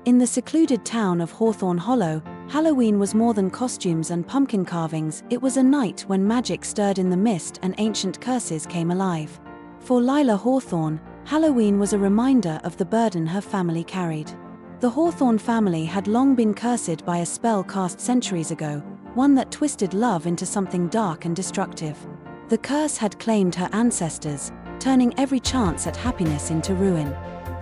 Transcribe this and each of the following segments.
In the secluded town of Hawthorne Hollow, Halloween was more than costumes and pumpkin carvings. It was a night when magic stirred in the mist and ancient curses came alive. For Lila Hawthorne, Halloween was a reminder of the burden her family carried. The Hawthorne family had long been cursed by a spell cast centuries ago, one that twisted love into something dark and destructive. The curse had claimed her ancestors, turning every chance at happiness into ruin.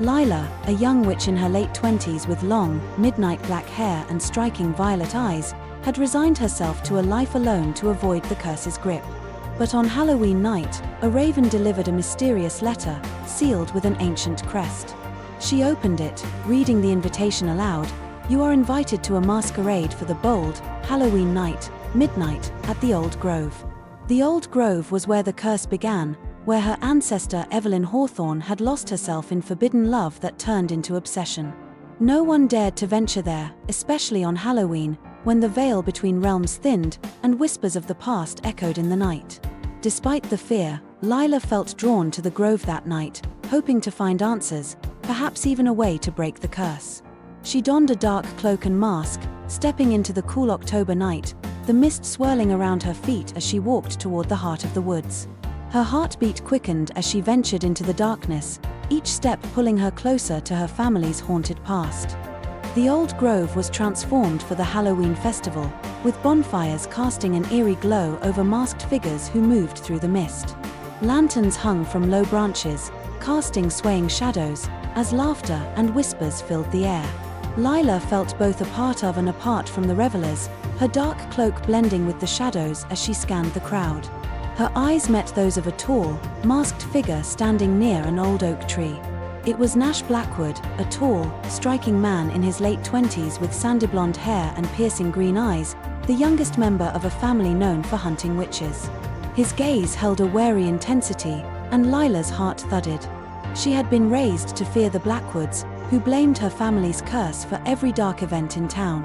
Lila, a young witch in her late 20s with long, midnight black hair and striking violet eyes, had resigned herself to a life alone to avoid the curse's grip. But on Halloween night, a raven delivered a mysterious letter, sealed with an ancient crest. She opened it, reading the invitation aloud: "You are invited to a masquerade for the bold, Halloween night, midnight, at the Old Grove." The Old Grove was where the curse began, where her ancestor Evelyn Hawthorne had lost herself in forbidden love that turned into obsession. No one dared to venture there, especially on Halloween, when the veil between realms thinned, and whispers of the past echoed in the night. Despite the fear, Lila felt drawn to the grove that night, hoping to find answers, perhaps even a way to break the curse. She donned a dark cloak and mask, stepping into the cool October night, the mist swirling around her feet as she walked toward the heart of the woods. Her heartbeat quickened as she ventured into the darkness, each step pulling her closer to her family's haunted past. The Old Grove was transformed for the Halloween festival, with bonfires casting an eerie glow over masked figures who moved through the mist. Lanterns hung from low branches, casting swaying shadows, as laughter and whispers filled the air. Lila felt both a part of and apart from the revelers, her dark cloak blending with the shadows as she scanned the crowd. Her eyes met those of a tall, masked figure standing near an old oak tree. It was Nash Blackwood, a tall, striking man in his late 20s with sandy blonde hair and piercing green eyes, the youngest member of a family known for hunting witches. His gaze held a wary intensity, and Lila's heart thudded. She had been raised to fear the Blackwoods, who blamed her family's curse for every dark event in town.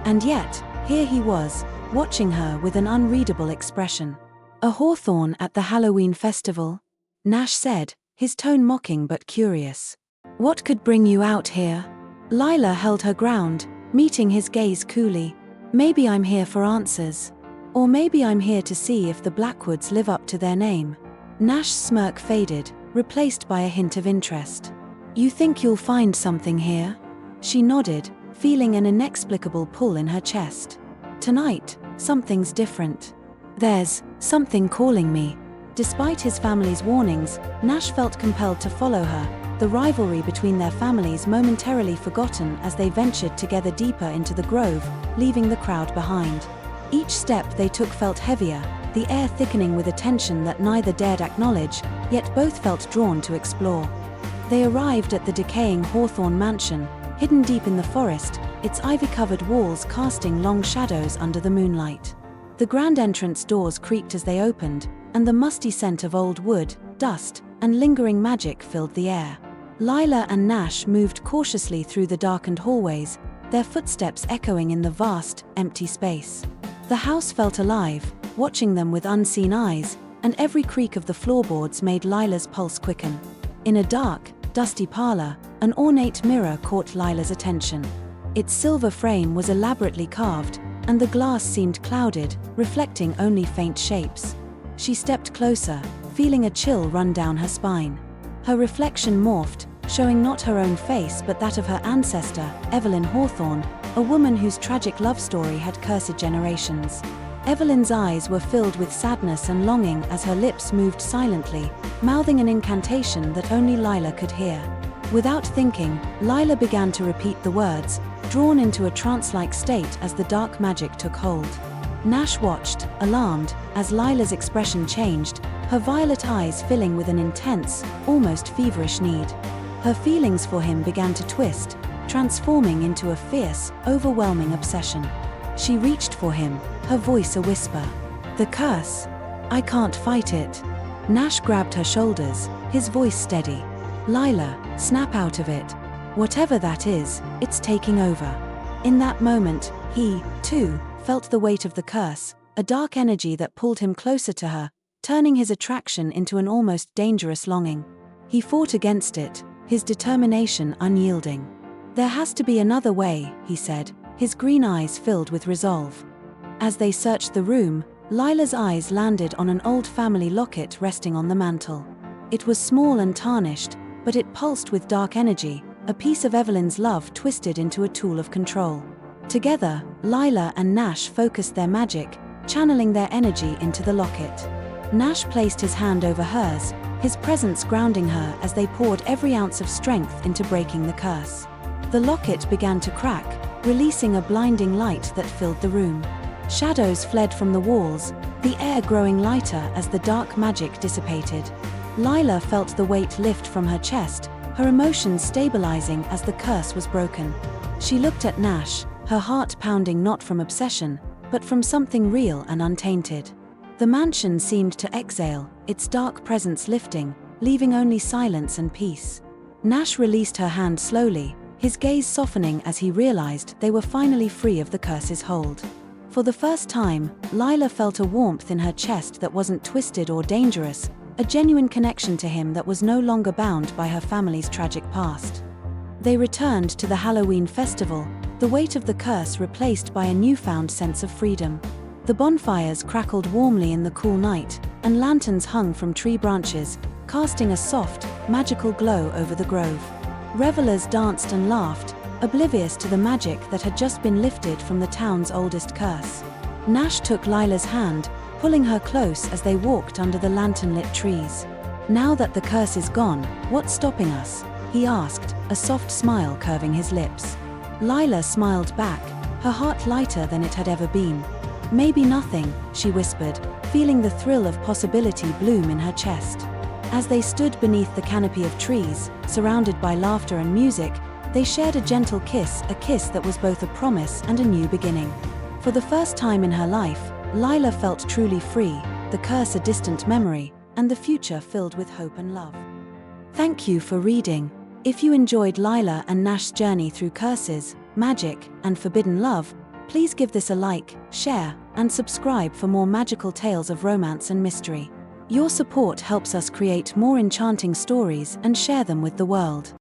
And yet, here he was, watching her with an unreadable expression. "A Hawthorne at the Halloween festival?" Nash said, his tone mocking but curious. "What could bring you out here?" Lila held her ground, meeting his gaze coolly. "Maybe I'm here for answers. Or maybe I'm here to see if the Blackwoods live up to their name." Nash's smirk faded, replaced by a hint of interest. "You think you'll find something here?" She nodded, feeling an inexplicable pull in her chest. "Tonight, something's different. There's something calling me." Despite his family's warnings, Nash felt compelled to follow her, the rivalry between their families momentarily forgotten as they ventured together deeper into the grove, leaving the crowd behind. Each step they took felt heavier, the air thickening with a tension that neither dared acknowledge, yet both felt drawn to explore. They arrived at the decaying Hawthorne mansion, hidden deep in the forest, its ivy-covered walls casting long shadows under the moonlight. The grand entrance doors creaked as they opened, and the musty scent of old wood, dust, and lingering magic filled the air. Lila and Nash moved cautiously through the darkened hallways, their footsteps echoing in the vast, empty space. The house felt alive, watching them with unseen eyes, and every creak of the floorboards made Lila's pulse quicken. In a dark, dusty parlor, an ornate mirror caught Lila's attention. Its silver frame was elaborately carved, and the glass seemed clouded, reflecting only faint shapes. She stepped closer, feeling a chill run down her spine. Her reflection morphed, showing not her own face but that of her ancestor, Evelyn Hawthorne, a woman whose tragic love story had cursed generations. Evelyn's eyes were filled with sadness and longing as her lips moved silently, mouthing an incantation that only Lila could hear. Without thinking, Lila began to repeat the words, drawn into a trance-like state as the dark magic took hold. Nash watched, alarmed, as Lila's expression changed, her violet eyes filling with an intense, almost feverish need. Her feelings for him began to twist, transforming into a fierce, overwhelming obsession. She reached for him, her voice a whisper. "The curse. I can't fight it." Nash grabbed her shoulders, his voice steady. "Lila, snap out of it. Whatever that is, it's taking over." In that moment, he, too, felt the weight of the curse, a dark energy that pulled him closer to her, turning his attraction into an almost dangerous longing. He fought against it, his determination unyielding. "There has to be another way," he said, his green eyes filled with resolve. As they searched the room, Lila's eyes landed on an old family locket resting on the mantel. It was small and tarnished, but it pulsed with dark energy, a piece of Evelyn's love twisted into a tool of control. Together, Lila and Nash focused their magic, channeling their energy into the locket. Nash placed his hand over hers, his presence grounding her as they poured every ounce of strength into breaking the curse. The locket began to crack, releasing a blinding light that filled the room. Shadows fled from the walls, the air growing lighter as the dark magic dissipated. Lila felt the weight lift from her chest, her emotions stabilizing as the curse was broken. She looked at Nash, her heart pounding not from obsession, but from something real and untainted. The mansion seemed to exhale, its dark presence lifting, leaving only silence and peace. Nash released her hand slowly, his gaze softening as he realized they were finally free of the curse's hold. For the first time, Lila felt a warmth in her chest that wasn't twisted or dangerous, a genuine connection to him that was no longer bound by her family's tragic past. They returned to the Halloween festival, the weight of the curse replaced by a newfound sense of freedom. The bonfires crackled warmly in the cool night, and lanterns hung from tree branches, casting a soft, magical glow over the grove. Revelers danced and laughed, oblivious to the magic that had just been lifted from the town's oldest curse. Nash took Lila's hand, pulling her close as they walked under the lantern-lit trees. "Now that the curse is gone, what's stopping us?" he asked, a soft smile curving his lips. Lila smiled back, her heart lighter than it had ever been. "Maybe nothing," she whispered, feeling the thrill of possibility bloom in her chest. As they stood beneath the canopy of trees, surrounded by laughter and music, they shared a gentle kiss, a kiss that was both a promise and a new beginning. For the first time in her life, Lila felt truly free, the curse a distant memory, and the future filled with hope and love. Thank you for reading. If you enjoyed Lila and Nash's journey through curses, magic, and forbidden love, please give this a like, share, and subscribe for more magical tales of romance and mystery. Your support helps us create more enchanting stories and share them with the world.